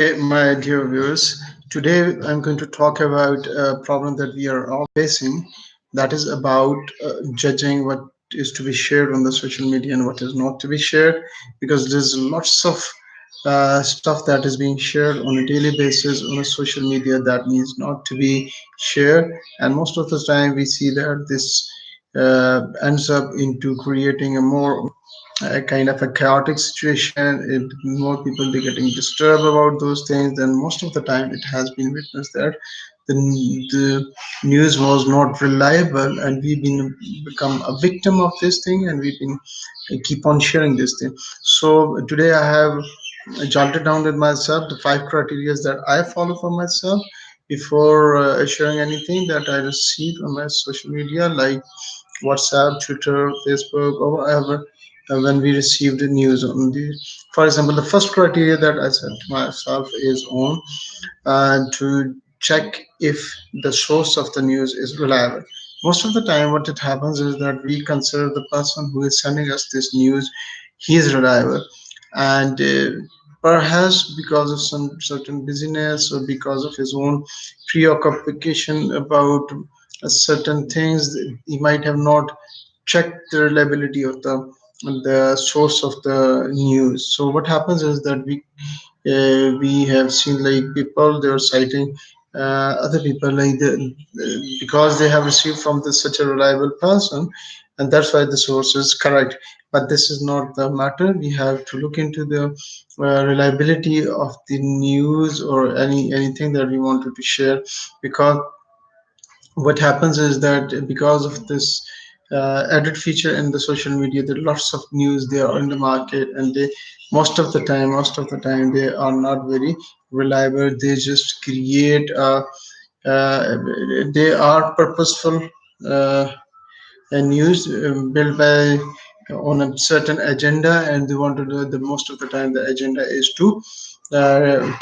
My dear viewers. Today, I'm going to talk about a problem that we are all facing. That is about judging what is to be shared on the social media and what is not to be shared, because there's lots of stuff that is being shared on a daily basis on a social media that needs not to be shared. And most of the time, we see that this ends up into creating a kind of a chaotic situation. More people are getting disturbed about those things. Then most of the time, it has been witnessed that the news was not reliable, and we've been become a victim of this thing, and we've been keep on sharing this thing. So today, I have jotted down with myself the five criteria that I follow for myself before sharing anything that I receive on my social media, like WhatsApp, Twitter, Facebook, or whatever. When we received the news on the, for example, the first criteria that I set to myself is on to check if the source of the news is reliable. Most of the time, what it happens is that we consider the person who is sending us this news, he is reliable, and perhaps because of some certain busyness or because of his own preoccupation about certain things, he might have not checked the reliability of the source of the news. So what happens is that we have seen like people they are citing other people like because they have received from such a reliable person, and that's why the source is correct. But this is not the matter. We have to look into the reliability of the news or anything that we wanted to share, because what happens is that because of this added feature in the social media, there are lots of news they are in the market, and they most of the time they are not very reliable. They just create uh, they are purposeful uh, news built by on a certain agenda, and they want to do the most of the time the agenda is to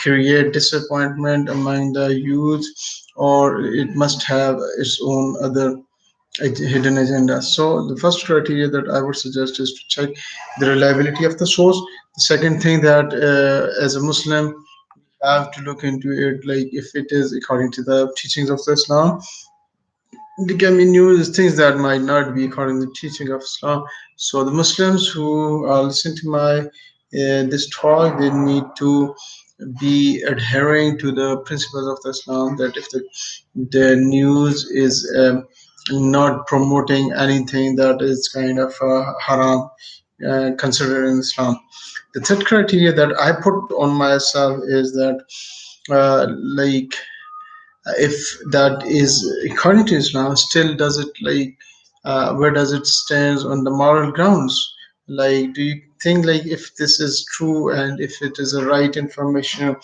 create disappointment among the youth, or it must have its own other hidden agenda. So the first criteria that I would suggest is to check the reliability of the source. The second thing that as a Muslim have to look into it, like if it is according to the teachings of the Islam. There can be news things that might not be according to the teaching of Islam. So the Muslims who are listening to my this talk, they need to be adhering to the principles of the Islam. That if the news is not promoting anything that is kind of haram considered in Islam. The third criteria that I put on myself is that like if that is according to Islam, still does it like where does it stand on the moral grounds? Like, do you think like if this is true and if it is a right information,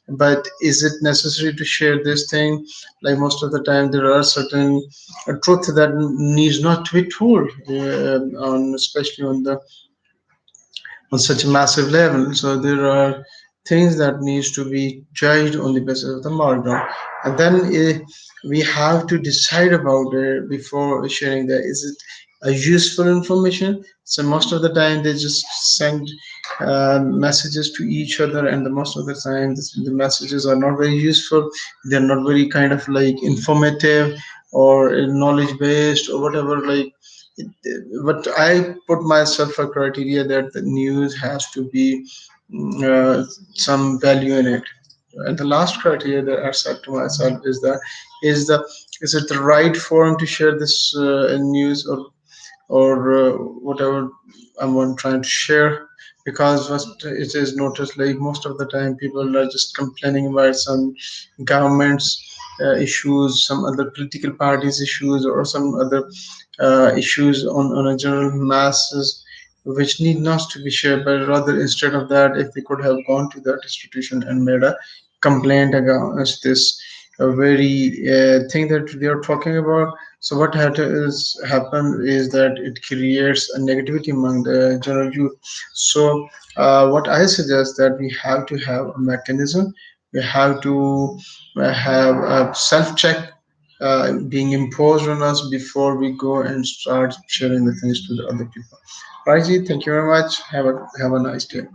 but is it necessary to share this thing? Like most of the time, there are certain truth that needs not to be told, on especially on such a massive level. So there are things that needs to be judged on the basis of the moral ground, and then we have to decide about it before sharing that. Is it a useful information? So most of the time they just send messages to each other, and the most of the time the messages are not very useful. They're not very kind of like informative or knowledge based or whatever. Like but I put myself a criteria that the news has to be some value in it. And the last criteria that I set to myself is the is it the right forum to share this news, or whatever I'm trying to share, because what it is noticed like most of the time people are just complaining about some governments issues, some other political parties issues, or some other issues on a general masses, which need not to be shared, but rather instead of that, if we could have gone to that institution and made a complaint against this very thing that they are talking about. So what has happened is that it creates a negativity among the general youth. So what I suggest that we have to have a mechanism. We have to have a self check being imposed on us before we go and start sharing the things to the other people. Raji, thank you very much. Have a nice day.